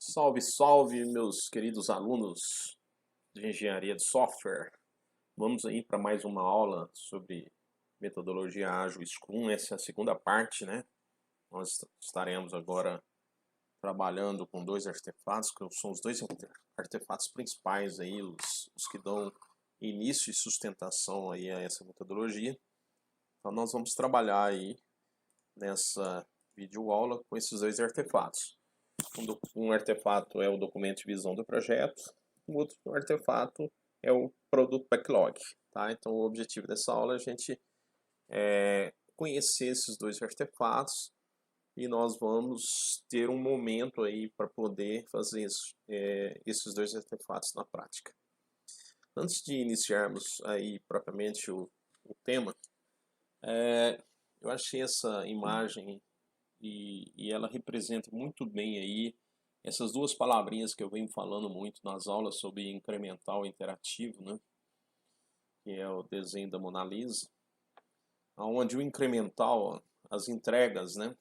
Salve, salve, meus queridos alunos de engenharia de software. Vamos aí para mais uma aula sobre metodologia ágil Scrum. Essa é a segunda parte, né? Nós estaremos agora trabalhando com dois artefatos, que são os dois artefatos principais aí, os que dão início e sustentação aí a essa metodologia. Então nós vamos trabalhar aí nessa videoaula com esses dois artefatos. Um artefato é o documento de visão do projeto, o outro artefato é o Product Backlog. Tá? Então o objetivo dessa aula é a gente conhecer esses dois artefatos e nós vamos ter um momento aí para poder fazer esses dois artefatos na prática. Antes de iniciarmos aí propriamente o tema, eu achei essa imagem e ela representa muito bem aí essas duas palavrinhas que eu venho falando muito nas aulas sobre incremental e interativo, né? Que é o desenho da Mona Lisa, onde o incremental, as entregas, né?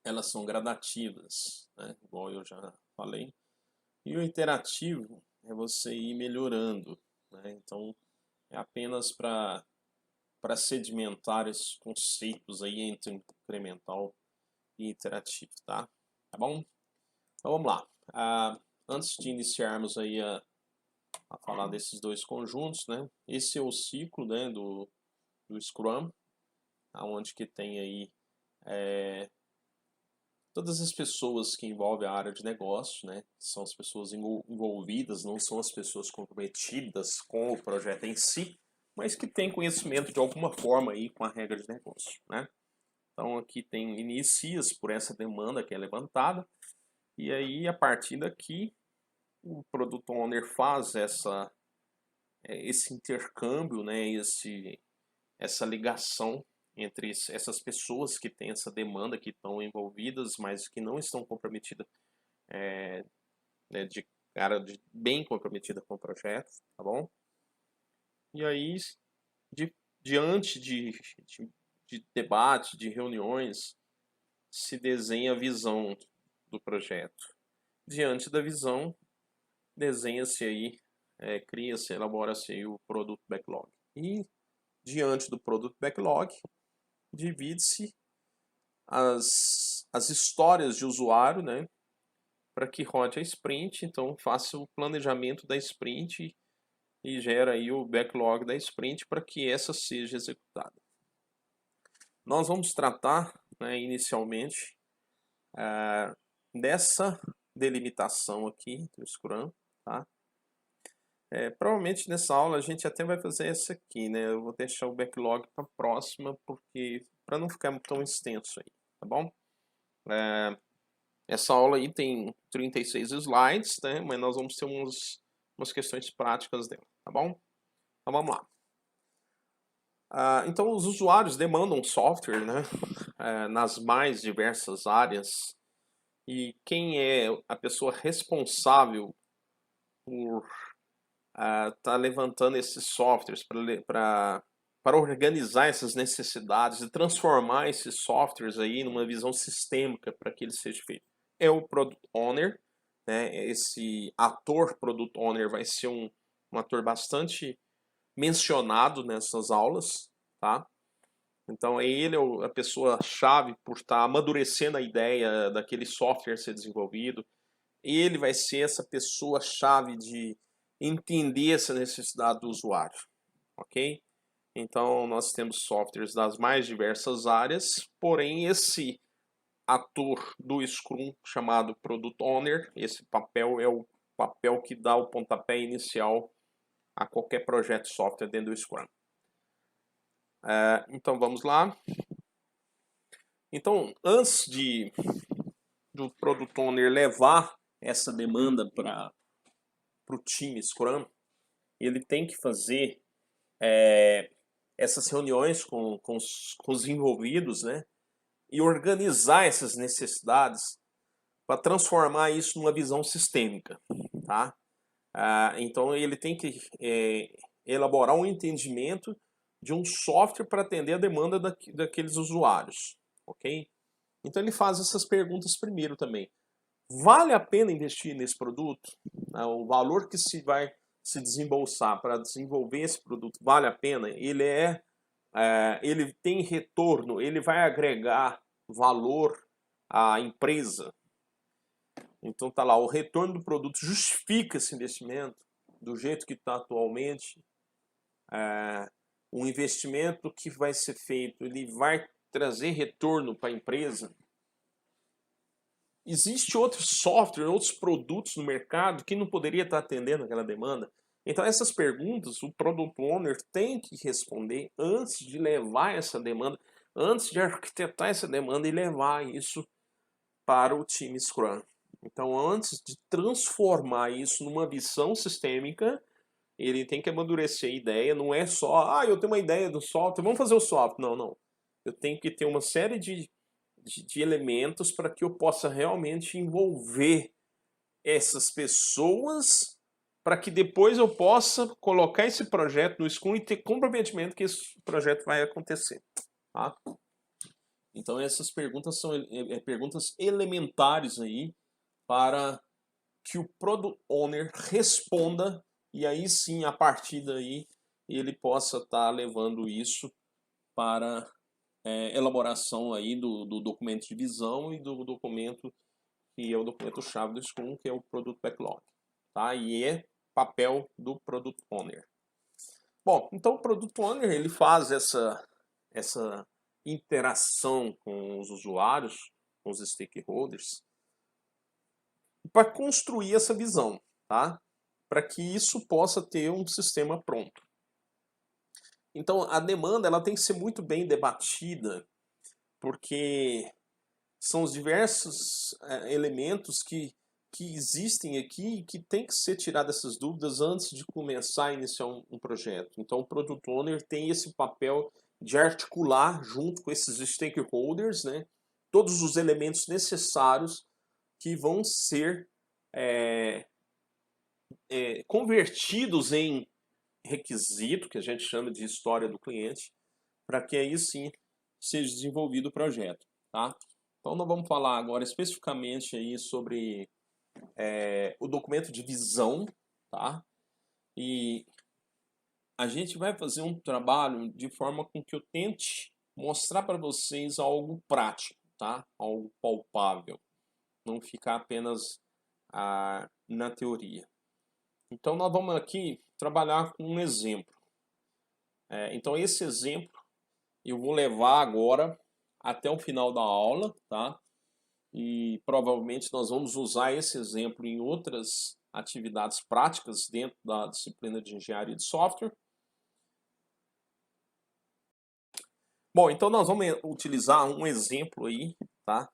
Elas são gradativas, né? Igual eu já falei. E o interativo é você ir melhorando, né? Então é apenas para sedimentar esses conceitos aí entre incremental e interativo, tá? Tá bom? Então vamos lá. Antes de iniciarmos aí a falar desses dois conjuntos, né? Esse é o ciclo, né, do Scrum, onde que tem aí todas as pessoas que envolvem a área de negócio, né? São as pessoas envolvidas, não são as pessoas comprometidas com o projeto em si, mas que têm conhecimento de alguma forma aí com a regra de negócio, né? Então aqui inicia-se por essa demanda que é levantada, e aí a partir daqui o Product Owner faz esse intercâmbio, né, essa ligação entre essas pessoas que têm essa demanda, que estão envolvidas, mas que não estão comprometidas, né, bem comprometida com o projeto, tá bom? E aí, diante de debate, de reuniões, se desenha a visão do projeto. Diante da visão, desenha-se aí, cria-se, elabora-se aí o Product Backlog. E diante do Product Backlog, divide-se as histórias de usuário, né, para que rode a sprint. Então faça o planejamento da sprint e gera aí o backlog da sprint para que essa seja executada. Nós vamos tratar, né, inicialmente dessa delimitação aqui do Scrum, tá? Provavelmente nessa aula a gente até vai fazer essa aqui, né? Eu vou deixar o backlog para a próxima, porque para não ficar tão extenso aí, tá bom? Essa aula aí tem 36 slides, né? Mas nós vamos ter umas questões práticas dela, tá bom? Então vamos lá. Então os usuários demandam software, né? Nas mais diversas áreas. E quem é a pessoa responsável por tá levantando esses softwares para organizar essas necessidades e transformar esses softwares aí numa visão sistêmica para que ele seja feito? É o Product Owner, né? Esse ator Product Owner vai ser um ator bastante mencionado nessas aulas, tá? Então ele é a pessoa-chave por estar amadurecendo a ideia daquele software ser desenvolvido. Ele vai ser essa pessoa-chave de entender essa necessidade do usuário, ok? Então nós temos softwares das mais diversas áreas, porém esse ator do Scrum chamado Product Owner, esse papel é o papel que dá o pontapé inicial a qualquer projeto de software dentro do Scrum. Então vamos lá. Então antes do Product Owner levar essa demanda para o time Scrum, ele tem que fazer essas reuniões com os envolvidos, né? E organizar essas necessidades para transformar isso numa visão sistêmica, tá? Então ele tem que elaborar um entendimento de um software para atender a demanda daqueles usuários, ok? Então ele faz essas perguntas primeiro também. vale a pena investir nesse produto? O valor que se vai se desembolsar para desenvolver esse produto vale a pena? Ele tem retorno? Ele vai agregar valor à empresa? Então tá lá, o retorno do produto justifica esse investimento do jeito que está atualmente. O investimento que vai ser feito, ele vai trazer retorno para a empresa? Existe outro software, outros produtos no mercado que não poderia estar atendendo aquela demanda? Então essas perguntas o Product Owner tem que responder antes de levar essa demanda, antes de arquitetar essa demanda e levar isso para o time Scrum. Então antes de transformar isso numa visão sistêmica, ele tem que amadurecer a ideia, não é só, eu tenho uma ideia do software, vamos fazer o software. Não, não. Eu tenho que ter uma série de elementos para que eu possa realmente envolver essas pessoas, para que depois eu possa colocar esse projeto no Scrum e ter comprometimento que esse projeto vai acontecer. Tá? Então essas perguntas são perguntas elementares aí para que o Product Owner responda, e aí sim, a partir daí, ele possa estar levando isso para elaboração aí do documento de visão e do documento que é o documento-chave do Scrum, que é o Product Backlog. Tá? E é papel do Product Owner. Bom, então o Product Owner ele faz essa interação com os usuários, com os stakeholders, para construir essa visão, tá? Para que isso possa ter um sistema pronto. Então a demanda ela tem que ser muito bem debatida, porque são os diversos elementos que existem aqui e que tem que ser tirado essas dúvidas antes de começar a iniciar um projeto. Então o Product Owner tem esse papel de articular junto com esses stakeholders, né, todos os elementos necessários que vão ser convertidos em requisito, que a gente chama de história do cliente, para que aí sim seja desenvolvido o projeto. Tá? Então nós vamos falar agora especificamente aí sobre o documento de visão, tá? E a gente vai fazer um trabalho de forma com que eu tente mostrar para vocês algo prático, tá? Algo palpável, não ficar apenas na teoria. Então nós vamos aqui trabalhar com um exemplo. Então esse exemplo eu vou levar agora até o final da aula, tá? E provavelmente nós vamos usar esse exemplo em outras atividades práticas dentro da disciplina de engenharia de software. Bom, então nós vamos utilizar um exemplo aí, tá?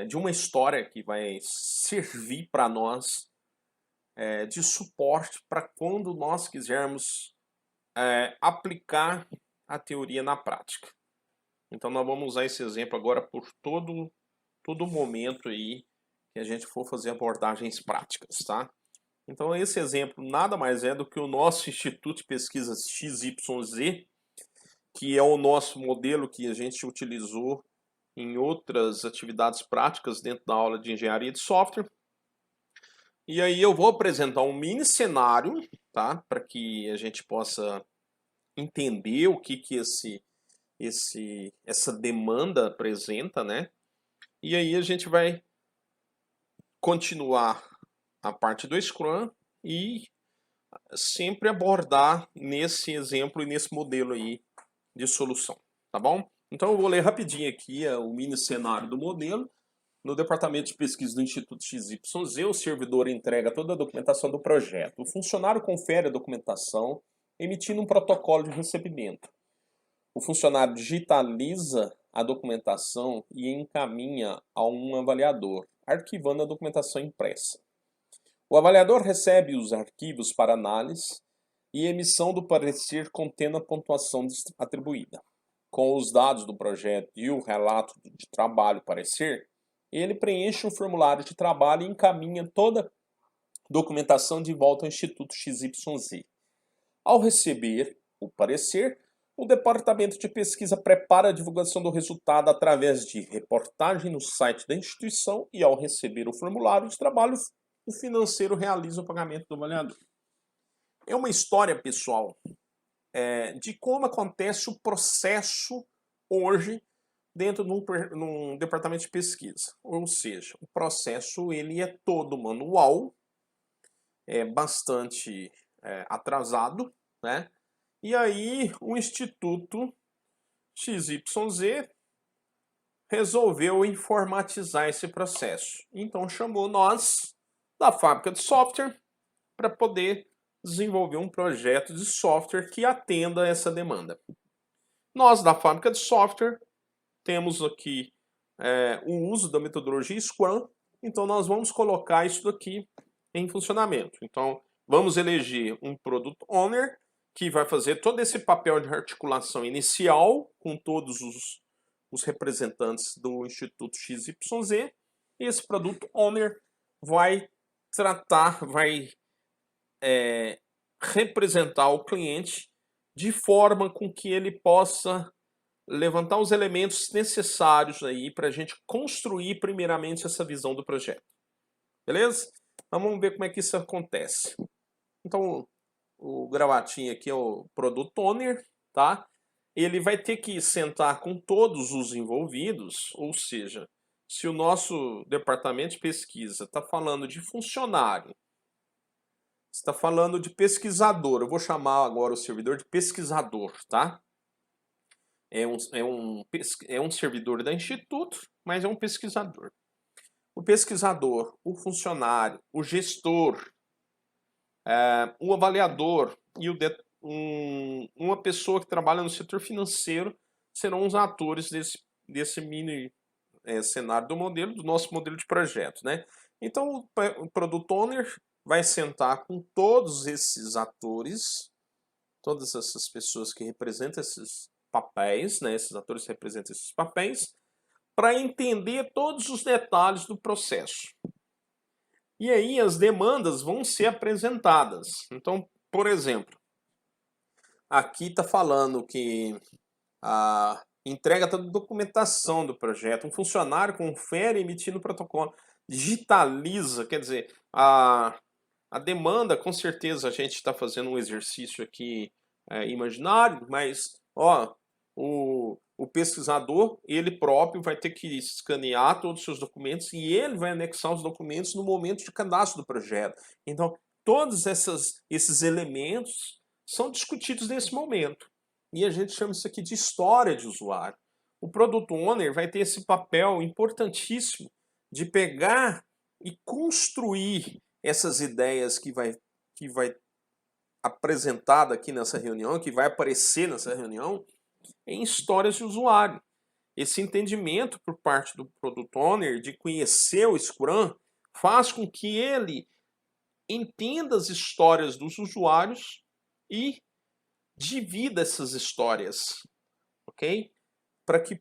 De uma história que vai servir para nós de suporte para quando nós quisermos aplicar a teoria na prática. Então nós vamos usar esse exemplo agora por todo momento aí que a gente for fazer abordagens práticas, tá? Então esse exemplo nada mais é do que o nosso Instituto de Pesquisa XYZ, que é o nosso modelo que a gente utilizou em outras atividades práticas dentro da aula de engenharia de software. E aí eu vou apresentar um mini cenário, tá? Para que a gente possa entender o que essa demanda apresenta, né? E aí a gente vai continuar a parte do Scrum e sempre abordar nesse exemplo e nesse modelo aí de solução, tá bom? Então eu vou ler rapidinho aqui o mini cenário do modelo. No departamento de pesquisa do Instituto XYZ, o servidor entrega toda a documentação do projeto. O funcionário confere a documentação, emitindo um protocolo de recebimento. O funcionário digitaliza a documentação e encaminha a um avaliador, arquivando a documentação impressa. O avaliador recebe os arquivos para análise e emissão do parecer contendo a pontuação atribuída. Com os dados do projeto e o relato de trabalho parecer, ele preenche um formulário de trabalho e encaminha toda a documentação de volta ao Instituto XYZ. Ao receber o parecer, O departamento de pesquisa prepara a divulgação do resultado através de reportagem no site da instituição e, ao receber o formulário de trabalho, o financeiro realiza o pagamento do avaliador. É uma história, pessoal, de como acontece o processo hoje dentro de num departamento de pesquisa. Ou seja, o processo ele é todo manual, é bastante atrasado, né? E aí o Instituto XYZ resolveu informatizar esse processo. Então chamou nós da fábrica de software para poder desenvolver um projeto de software que atenda essa demanda. Nós da fábrica de software temos aqui o uso da metodologia Scrum, então nós vamos colocar isso daqui em funcionamento. Então vamos eleger um Product Owner que vai fazer todo esse papel de articulação inicial com todos os representantes do Instituto XYZ. E esse Product Owner vai representar o cliente de forma com que ele possa levantar os elementos necessários aí para a gente construir primeiramente essa visão do projeto. Beleza? Então vamos ver como é que isso acontece. Então o gravatinho aqui é o Product Owner, tá? Ele vai ter que sentar com todos os envolvidos, ou seja, se o nosso departamento de pesquisa está falando de funcionário, está falando de pesquisador, eu vou chamar agora o servidor de pesquisador, tá? É um servidor da Instituto, mas é um pesquisador. O pesquisador, o funcionário, o gestor, o avaliador e uma pessoa que trabalha no setor financeiro serão os atores desse mini cenário do nosso modelo de projeto, né? Então o Product Owner vai sentar com todos esses atores, todas essas pessoas que representam esses papéis, né? Esses atores representam esses papéis, para entender todos os detalhes do processo. E aí as demandas vão ser apresentadas. Então, por exemplo, aqui está falando que a entrega da documentação do projeto, um funcionário confere emitindo o protocolo, digitaliza, quer dizer, a demanda, com certeza a gente está fazendo um exercício aqui imaginário, mas ó, o pesquisador, ele próprio vai ter que escanear todos os seus documentos e ele vai anexar os documentos no momento de cadastro do projeto. Então, todos esses elementos são discutidos nesse momento. E a gente chama isso aqui de história de usuário. O Product Owner vai ter esse papel importantíssimo de pegar e construir essas ideias que vai apresentada aqui nessa reunião, que vai aparecer nessa reunião, em histórias de usuário. Esse entendimento por parte do Product Owner de conhecer o Scrum faz com que ele entenda as histórias dos usuários e divida essas histórias, ok? Para que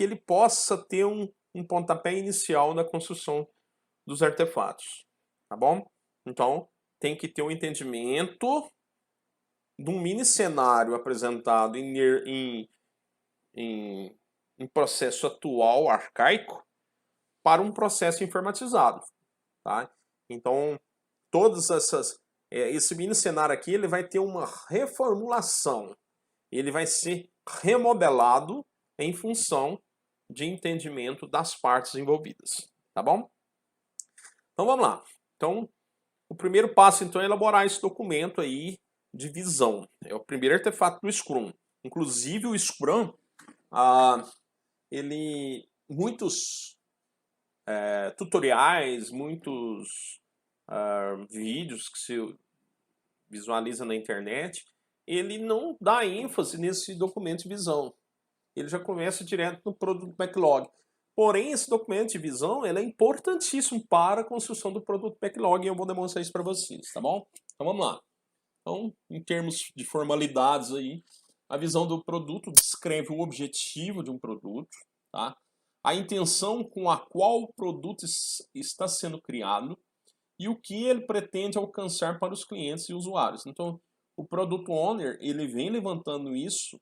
ele possa ter um pontapé inicial na construção dos artefatos, tá bom? Então, tem que ter um entendimento de um mini cenário apresentado em processo atual, arcaico, para um processo informatizado, tá? Então, esse mini cenário aqui, ele vai ter uma reformulação, ele vai ser remodelado em função de entendimento das partes envolvidas, tá bom? Então vamos lá. Então, o primeiro passo então é elaborar esse documento aí de visão. É o primeiro artefato do Scrum. Inclusive o Scrum, muitos tutoriais, muitos vídeos que se visualiza na internet, ele não dá ênfase nesse documento de visão. Ele já começa direto no Product Backlog. Porém, esse documento de visão ele é importantíssimo para a construção do Product Backlog e eu vou demonstrar isso para vocês, tá bom? Então vamos lá. Então, em termos de formalidades aí, a visão do produto descreve o objetivo de um produto, tá? A intenção com a qual o produto está sendo criado e o que ele pretende alcançar para os clientes e usuários. Então, o Product Owner, ele vem levantando isso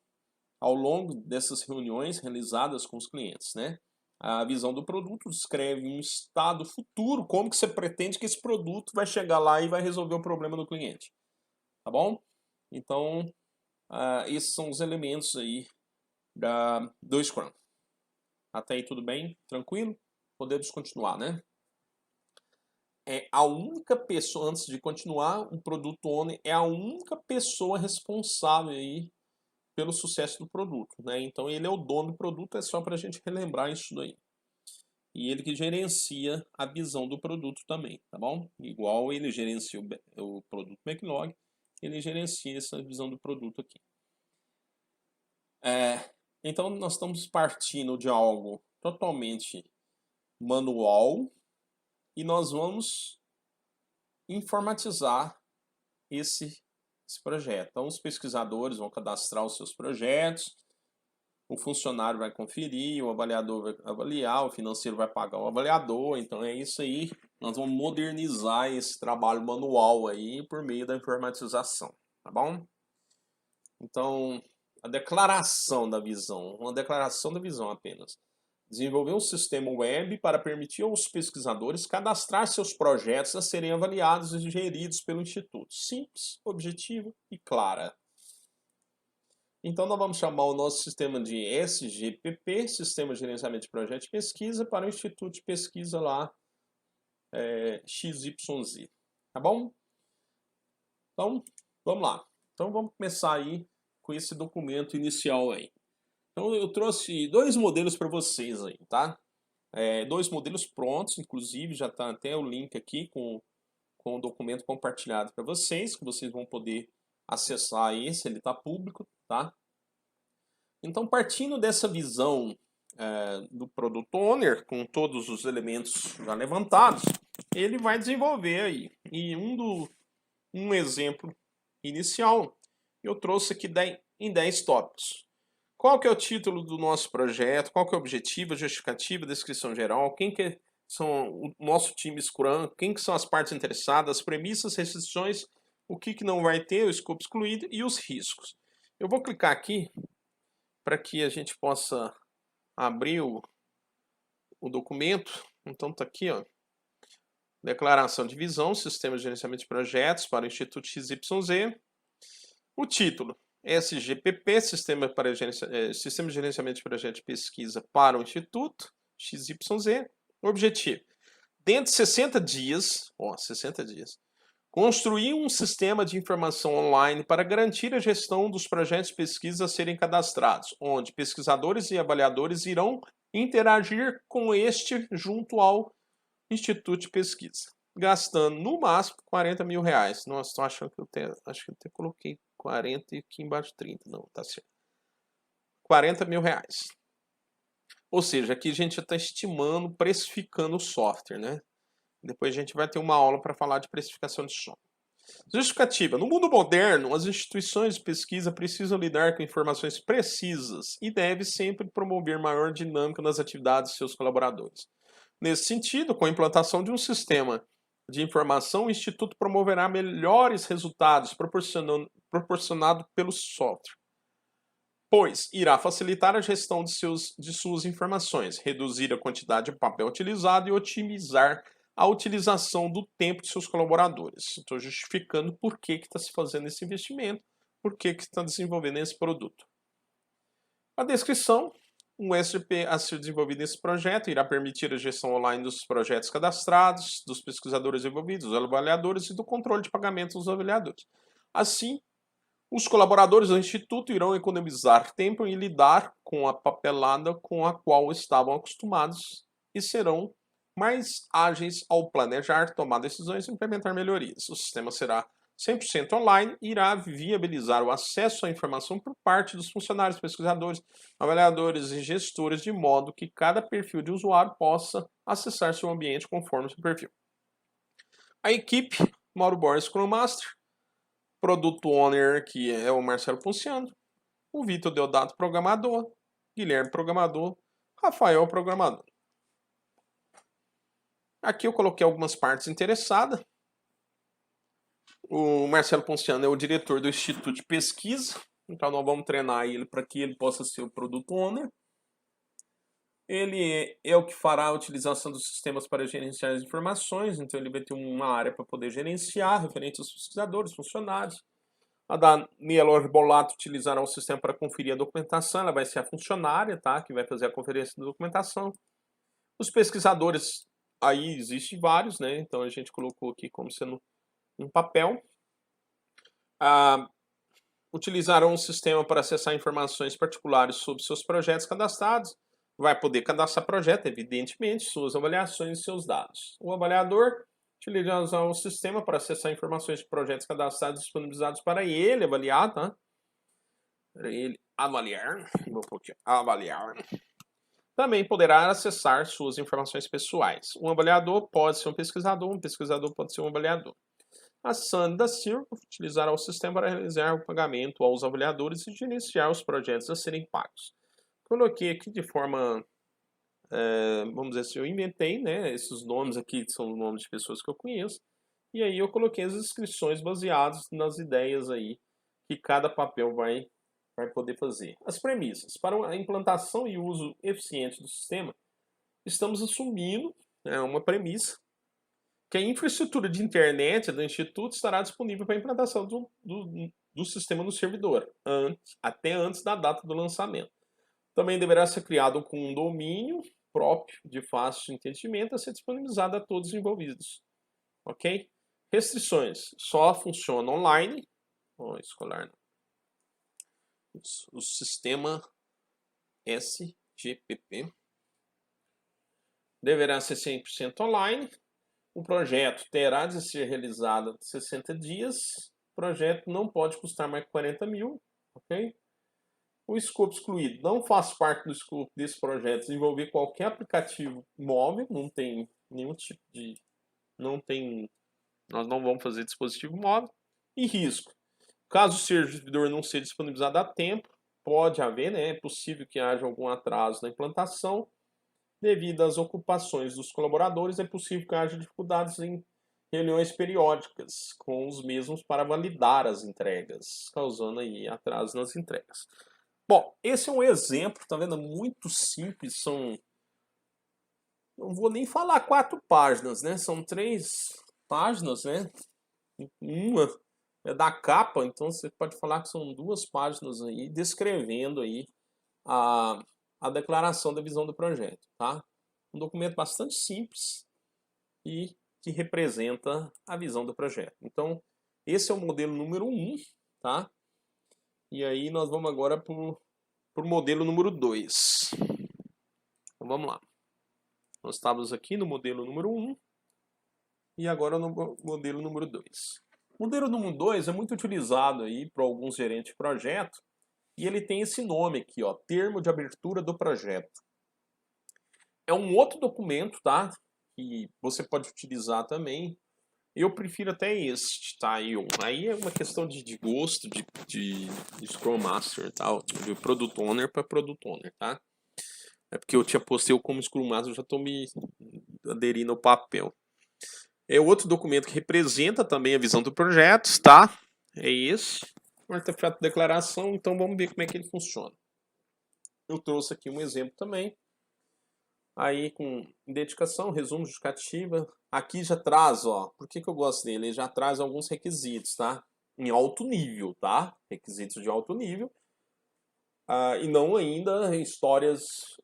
ao longo dessas reuniões realizadas com os clientes, né? A visão do produto descreve um estado futuro, como que você pretende que esse produto vai chegar lá e vai resolver o problema do cliente, tá bom? Então, esses são os elementos aí do Scrum. Até aí tudo bem? Tranquilo? Podemos continuar, né? A única pessoa, antes de continuar, o Product Owner é a única pessoa responsável aí pelo sucesso do produto, né? Então ele é o dono do produto, é só para a gente relembrar isso daí. E ele que gerencia a visão do produto também, tá bom? Igual ele gerencia o produto backlog, ele gerencia essa visão do produto aqui. Então nós estamos partindo de algo totalmente manual e nós vamos informatizar esse projeto. Então os pesquisadores vão cadastrar os seus projetos, o funcionário vai conferir, o avaliador vai avaliar, o financeiro vai pagar o avaliador. Então é isso aí. Nós vamos modernizar esse trabalho manual aí por meio da informatização, tá bom? Então, a declaração da visão, uma declaração da visão apenas. Desenvolver um sistema web para permitir aos pesquisadores cadastrar seus projetos a serem avaliados e geridos pelo Instituto. Simples, objetiva e clara. Então, nós vamos chamar o nosso sistema de SGPP, Sistema de Gerenciamento de Projeto de Pesquisa, para o Instituto de Pesquisa lá, XYZ. Tá bom? Então, vamos lá. Então, vamos começar aí com esse documento inicial aí. Então, eu trouxe dois modelos para vocês aí, tá? Dois modelos prontos, inclusive, já está até o link aqui com o documento compartilhado para vocês, que vocês vão poder acessar esse, ele está público, tá? Então, partindo dessa visão do Product Owner, com todos os elementos já levantados, ele vai desenvolver aí. E um exemplo inicial, eu trouxe aqui em 10 tópicos. Qual que é o título do nosso projeto? Qual que é o objetivo, a justificativa, a descrição geral? Quem que são o nosso time Scrum? Quem que são as partes interessadas? As premissas, restrições, o que não vai ter, o escopo excluído e os riscos. Eu vou clicar aqui para que a gente possa abrir o documento. Então está aqui, ó. Declaração de visão, Sistema de Gerenciamento de Projetos para o Instituto XYZ. O título, SGPP, Sistema de Gerenciamento de Projetos de Pesquisa para o Instituto XYZ. O objetivo, dentro de 60 dias, construir um sistema de informação online para garantir a gestão dos projetos de pesquisa a serem cadastrados, onde pesquisadores e avaliadores irão interagir com este junto ao Instituto de Pesquisa, gastando no máximo R$40 mil. Nossa, estou achando que acho que eu até coloquei 40 e aqui embaixo 30, não, tá certo. R$40 mil. Ou seja, aqui a gente já está estimando, precificando o software, né? Depois a gente vai ter uma aula para falar de precificação de software. Justificativa. No mundo moderno, as instituições de pesquisa precisam lidar com informações precisas e devem sempre promover maior dinâmica nas atividades de seus colaboradores. Nesse sentido, com a implantação de um sistema de informação, o Instituto promoverá melhores resultados proporcionado pelo software, pois irá facilitar a gestão de suas informações, reduzir a quantidade de papel utilizado e otimizar a utilização do tempo de seus colaboradores. Estou justificando por que está se fazendo esse investimento, por que está desenvolvendo esse produto. A descrição, um SGP a ser desenvolvido nesse projeto irá permitir a gestão online dos projetos cadastrados, dos pesquisadores envolvidos, dos avaliadores e do controle de pagamentos dos avaliadores. Assim, os colaboradores do Instituto irão economizar tempo em lidar com a papelada com a qual estavam acostumados e serão mais ágeis ao planejar, tomar decisões e implementar melhorias. O sistema será 100% online e irá viabilizar o acesso à informação por parte dos funcionários, pesquisadores, avaliadores e gestores, de modo que cada perfil de usuário possa acessar seu ambiente conforme seu perfil. A equipe, Mauro Borges, Scrum Master, Product Owner, que é o Marcelo Ponciano, o Vitor Deodato, programador, Guilherme, programador, Rafael, programador. Aqui eu coloquei algumas partes interessadas. O Marcelo Ponciano é o diretor do Instituto de Pesquisa, então nós vamos treinar ele para que ele possa ser o Product Owner. Ele é o que fará a utilização dos sistemas para gerenciar as informações, então ele vai ter uma área para poder gerenciar, referente aos pesquisadores, funcionários. A Daniela Orbolato utilizará o sistema para conferir a documentação, ela vai ser a funcionária, tá? Que vai fazer a conferência da documentação. Os pesquisadores, aí existem vários, né? Então a gente colocou aqui como sendo um papel. Utilizarão um sistema para acessar informações particulares sobre seus projetos cadastrados. Vai poder cadastrar projeto, evidentemente, suas avaliações e seus dados. O avaliador utilizará um sistema para acessar informações de projetos cadastrados disponibilizados para ele avaliar, tá? Para ele avaliar. Vou pôr aqui, avaliar. Também poderá acessar suas informações pessoais. Um avaliador pode ser um pesquisador pode ser um avaliador. A Sandy da Silva utilizará o sistema para realizar o pagamento aos avaliadores e gerenciar os projetos a serem pagos. Coloquei aqui de forma, vamos dizer assim, eu inventei, né? Esses nomes aqui são nomes de pessoas que eu conheço. E aí eu coloquei as inscrições baseadas nas ideias aí que cada papel vai poder fazer. As premissas. Para a implantação e uso eficiente do sistema, estamos assumindo uma premissa que a infraestrutura de internet do Instituto estará disponível para a implantação do sistema no servidor, até antes da data do lançamento. Também deverá ser criado com um domínio próprio de fácil entendimento a ser disponibilizado a todos os envolvidos. Ok? Restrições. Só funciona online. Escolar. O sistema SGPP deverá ser 100% online. O projeto terá de ser realizado em 60 dias. O projeto não pode custar mais de 40 mil. Ok? O escopo excluído. Não faz parte do escopo desse projeto desenvolver qualquer aplicativo móvel. Não tem nenhum tipo de... Nós não vamos fazer dispositivo móvel. E risco. Caso o servidor não seja disponibilizado a tempo, pode haver, né? É possível que haja algum atraso na implantação. Devido às ocupações dos colaboradores, é possível que haja dificuldades em reuniões periódicas com os mesmos para validar as entregas, causando aí atraso nas entregas. Bom, esse é um exemplo, tá vendo? Muito simples, não vou nem falar 4 páginas, né? São 3 páginas, né? Uma é da capa, então você pode falar que são 2 páginas aí descrevendo aí a declaração da visão do projeto, tá? Um documento bastante simples e que representa a visão do projeto. Então, esse é o modelo número 1, tá? E aí nós vamos agora para o modelo número 2. Então, vamos lá. Nós estávamos aqui no modelo número 1 e agora no modelo número 2. O modelo número 2 é muito utilizado aí por alguns gerentes de projeto e ele tem esse nome aqui, ó, termo de abertura do projeto. É um outro documento, tá? Que você pode utilizar também. Eu prefiro até este, tá? Aí é uma questão de gosto, de Scrum Master e tal, de Product Owner para Product Owner, tá? É porque eu tinha postei eu como Scrum Master, eu já estou me aderindo ao papel. É outro documento que representa também a visão do projeto, tá? É esse. Um artefato de declaração, então vamos ver como é que ele funciona. Eu trouxe aqui um exemplo também. Aí com dedicação, resumo, justificativa. Aqui já traz, ó, por que eu gosto dele? Ele já traz alguns requisitos, tá? Em alto nível, tá? Requisitos de alto nível. E não ainda histórias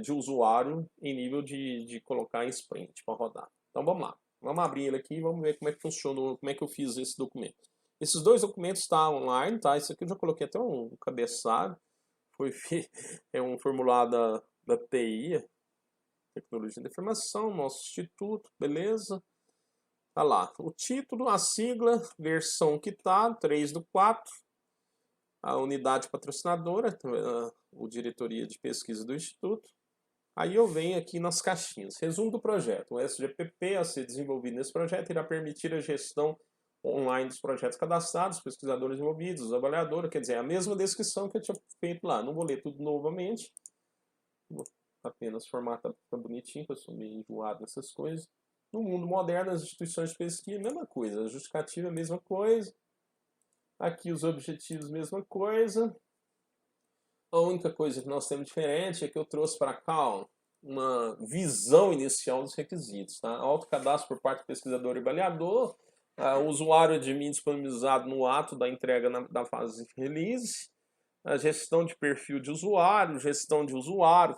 de usuário em nível de colocar em sprint para rodar. Então vamos lá. Vamos abrir ele aqui e vamos ver como é que funcionou, como é que eu fiz esse documento. Esses 2 documentos estão online, tá? Esse aqui eu já coloquei até um cabeçalho. É um formulário da TI, Tecnologia da Informação, nosso instituto, beleza? Tá lá, o título, a sigla, versão que tá, 3/4. A unidade patrocinadora, o diretoria de pesquisa do instituto. Aí eu venho aqui nas caixinhas. Resumo do projeto. O SGPP a ser desenvolvido nesse projeto irá permitir a gestão online dos projetos cadastrados, pesquisadores envolvidos, avaliadora, quer dizer, a mesma descrição que eu tinha feito lá. Não vou ler tudo novamente. Vou apenas formatar para bonitinho, que eu sou meio enjoado nessas coisas. No mundo moderno, as instituições de pesquisa, mesma coisa. A justificativa, a mesma coisa. Aqui os objetivos, mesma coisa. A única coisa que nós temos diferente é que eu trouxe para cá uma visão inicial dos requisitos. Tá? Autocadastro por parte do pesquisador e avaliador. O usuário admin disponibilizado no ato da entrega da fase de release. A gestão de perfil de usuário,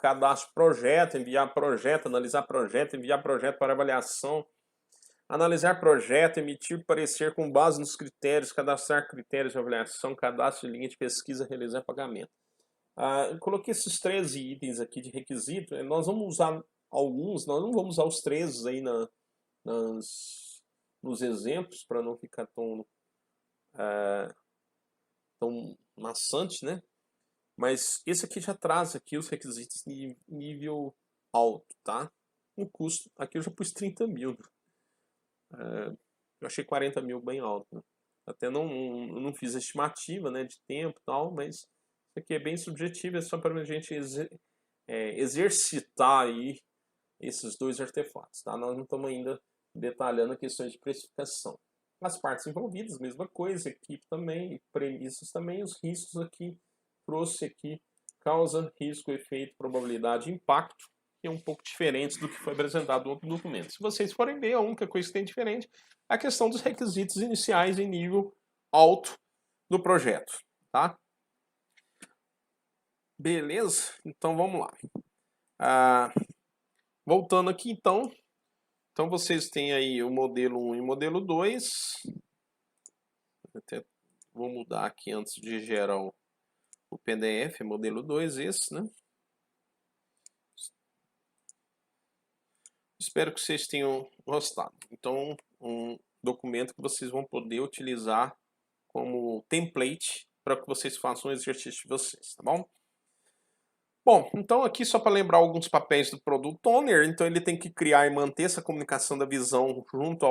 cadastro projeto, enviar projeto, analisar projeto, enviar projeto para avaliação, analisar projeto, emitir parecer com base nos critérios, cadastrar critérios de avaliação, cadastro de linha de pesquisa, realizar pagamento. Eu coloquei esses 13 itens aqui de requisito. Nós vamos usar alguns, nós não vamos usar os 13 aí nos exemplos, para não ficar tão maçante, né? Mas esse aqui já traz aqui os requisitos de nível alto, tá? O custo, aqui eu já pus 30 mil. Eu achei 40 mil bem alto, né? Até não fiz a estimativa, né, de tempo e tal, mas isso aqui é bem subjetivo, é só para a gente exercitar aí esses dois artefatos, tá? Nós não estamos ainda detalhando questões de precificação. As partes envolvidas, mesma coisa, equipe também, premissas também, os riscos aqui, trouxe aqui causa, risco, efeito, probabilidade, impacto, que é um pouco diferente do que foi apresentado no outro documento. Se vocês forem ver, a única coisa que tem diferente é a questão dos requisitos iniciais em nível alto do projeto, tá? Beleza? Então vamos lá. Voltando aqui então vocês têm aí o modelo 1 e o modelo 2. Até vou mudar aqui antes de gerar o PDF, modelo 2 esse, né? Espero que vocês tenham gostado. Então, um documento que vocês vão poder utilizar como template para que vocês façam o exercício de vocês, tá bom? Bom, então aqui só para lembrar alguns papéis do Product Owner, então ele tem que criar e manter essa comunicação da visão junto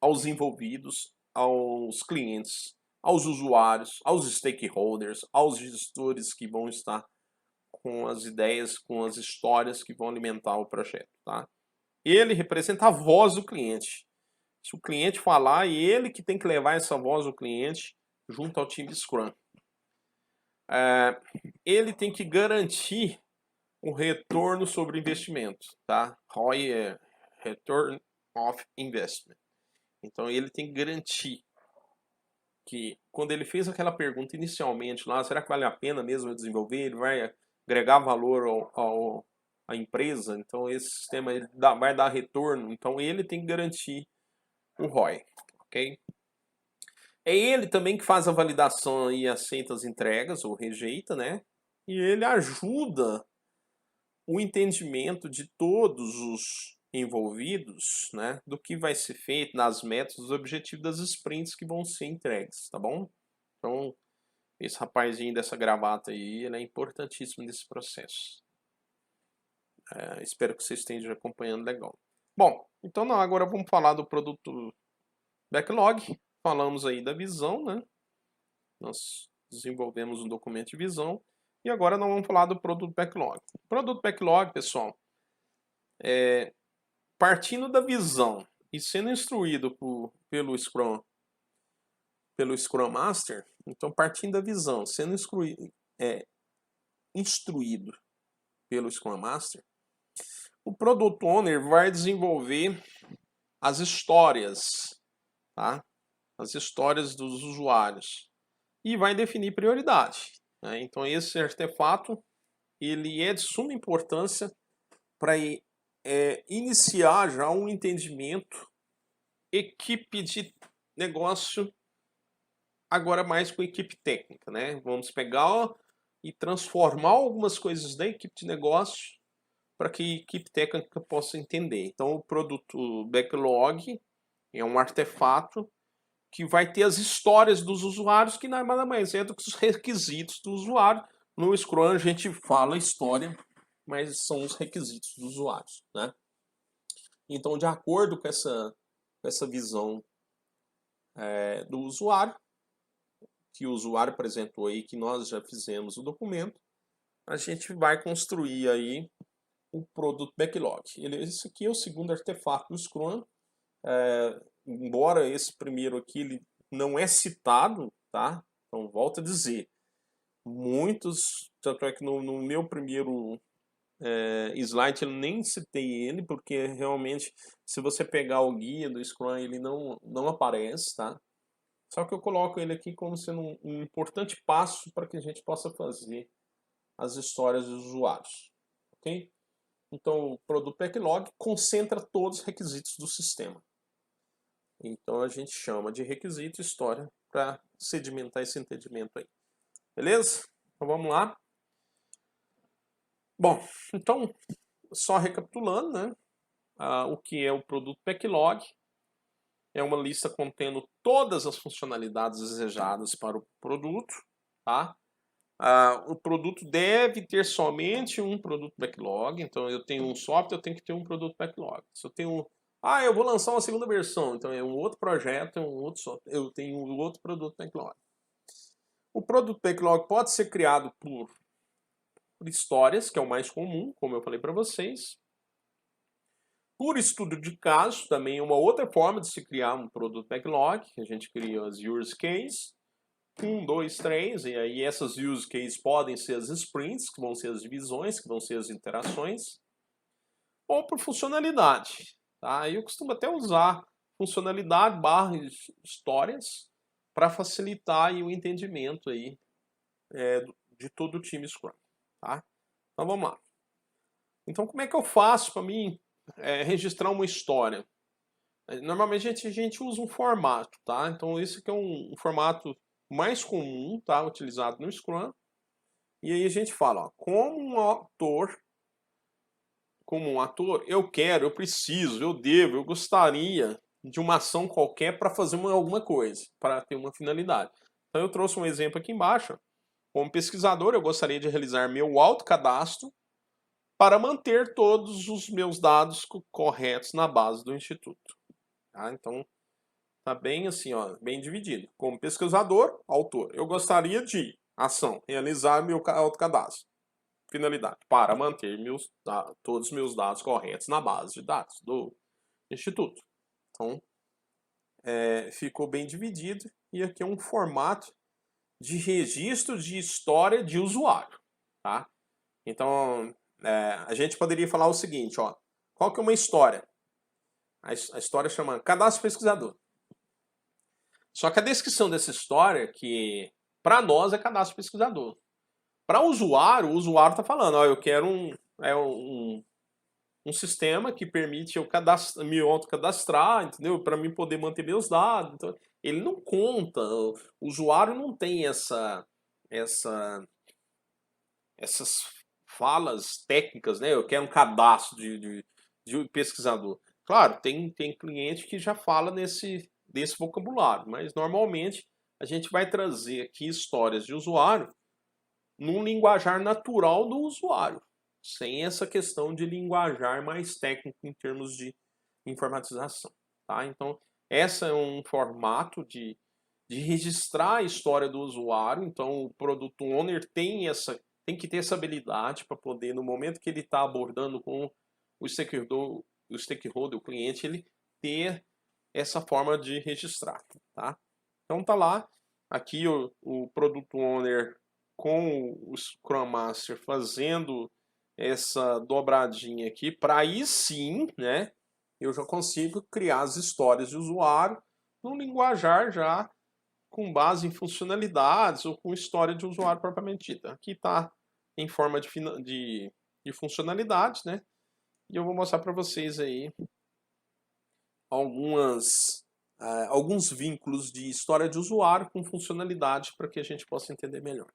aos envolvidos, aos clientes, aos usuários, aos stakeholders, aos gestores que vão estar com as ideias, com as histórias que vão alimentar o projeto, tá? Ele representa a voz do cliente. Se o cliente falar, é ele que tem que levar essa voz do cliente junto ao time Scrum. Ele tem que garantir um retorno sobre investimento, tá? ROI é Return of Investment. Então ele tem que garantir que quando ele fez aquela pergunta inicialmente lá, será que vale a pena mesmo desenvolver? Ele vai agregar valor à empresa? Então esse sistema ele vai dar retorno. Então ele tem que garantir o ROI, ok? É ele também que faz a validação e aceita as entregas ou rejeita, né? E ele ajuda o entendimento de todos os envolvidos, né, do que vai ser feito nas metas, dos objetivos das sprints que vão ser entregues, tá bom? Então, esse rapazinho dessa gravata aí, ele é importantíssimo nesse processo. Espero que vocês estejam acompanhando legal. Bom, então não, agora vamos falar do produto backlog. Falamos aí da visão, né? Nós desenvolvemos um documento de visão. E agora nós vamos falar do produto backlog. O produto backlog, pessoal, partindo da visão e sendo instruído pelo Scrum Master, então partindo da visão, sendo instruído pelo Scrum Master, o Product Owner vai desenvolver as histórias, tá? As histórias dos usuários e vai definir prioridade, né? Então esse artefato ele é de suma importância para iniciar já um entendimento equipe de negócio agora mais com equipe técnica, né? Vamos pegar e transformar algumas coisas da equipe de negócio para que a equipe técnica possa entender. Então o produto backlog é um artefato que vai ter as histórias dos usuários, que nada mais é do que os requisitos do usuário. No Scrum a gente fala história, mas são os requisitos dos usuários, né? Então, de acordo com essa visão do usuário, que o usuário apresentou aí, que nós já fizemos o documento, a gente vai construir aí o Product Backlog. Esse aqui é o segundo artefato do Scrum. Embora esse primeiro aqui ele não é citado, tá? Então, volto a dizer, muitos, tanto é que no meu primeiro slide eu nem citei ele, porque realmente, se você pegar o guia do Scrum, ele não aparece, tá? Só que eu coloco ele aqui como sendo um importante passo para que a gente possa fazer as histórias dos usuários, ok? Então, o Product Backlog concentra todos os requisitos do sistema. Então, a gente chama de requisito história para sedimentar esse entendimento aí. Beleza? Então, vamos lá. Bom, então, só recapitulando, né? O que é o Product Backlog? É uma lista contendo todas as funcionalidades desejadas para o produto, tá? O produto deve ter somente um Product Backlog. Então, eu tenho um software, eu tenho que ter um Product Backlog. Se eu tenho... eu vou lançar uma segunda versão. Então, é um outro projeto, é um outro software. Eu tenho um outro Product Backlog. O Product Backlog pode ser criado por histórias, que é o mais comum, como eu falei para vocês. Por estudo de caso, também é uma outra forma de se criar um Product Backlog. A gente cria as use cases. 1, 2, 3, e aí essas use cases podem ser as sprints, que vão ser as divisões, que vão ser as interações, ou por funcionalidade. Tá? Eu costumo até usar funcionalidade barra histórias para facilitar aí, o entendimento aí, de todo o time Scrum. Tá? Então vamos lá. Então como é que eu faço para mim registrar uma história? Normalmente a gente usa um formato, tá? Então esse aqui é um formato mais comum, tá? Utilizado no Scrum. E aí a gente fala, ó, como um ator, eu quero, eu preciso, eu devo, eu gostaria de uma ação qualquer para fazer alguma coisa, para ter uma finalidade. Então eu trouxe um exemplo aqui embaixo. Como pesquisador, eu gostaria de realizar meu autocadastro para manter todos os meus dados corretos na base do Instituto. Tá? Então, tá bem assim, ó, bem dividido. Como pesquisador, autor. Eu gostaria de, ação, realizar meu autocadastro. Finalidade, para manter todos os meus dados corretos na base de dados do Instituto. Então, ficou bem dividido. E aqui é um formato de registro de história de usuário. Tá? Então, a gente poderia falar o seguinte, ó. Qual que é uma história? A história chama Cadastro Pesquisador. Só que a descrição dessa história, que para nós é cadastro pesquisador. Para o usuário está falando, ó, eu quero um sistema que permite eu me autocadastrar, entendeu? Para mim poder manter meus dados. Então, ele não conta, o usuário não tem essas falas técnicas, né? Eu quero um cadastro de pesquisador. Claro, tem cliente que já fala desse vocabulário, mas normalmente a gente vai trazer aqui histórias de usuário num linguajar natural do usuário, sem essa questão de linguajar mais técnico em termos de informatização. Tá? Então, esse é um formato de registrar a história do usuário. Então, o Product Owner tem que ter essa habilidade para poder, no momento que ele está abordando com o stakeholder, o cliente, ele ter essa forma de registrar. Tá? Então, tá lá, aqui o Product Owner com o Scrum Master fazendo essa dobradinha aqui, para aí sim, né, eu já consigo criar as histórias de usuário num linguajar já com base em funcionalidades ou com história de usuário propriamente dita. Aqui está em forma de funcionalidades, né, e eu vou mostrar para vocês aí alguns vínculos de história de usuário com funcionalidade para que a gente possa entender melhor.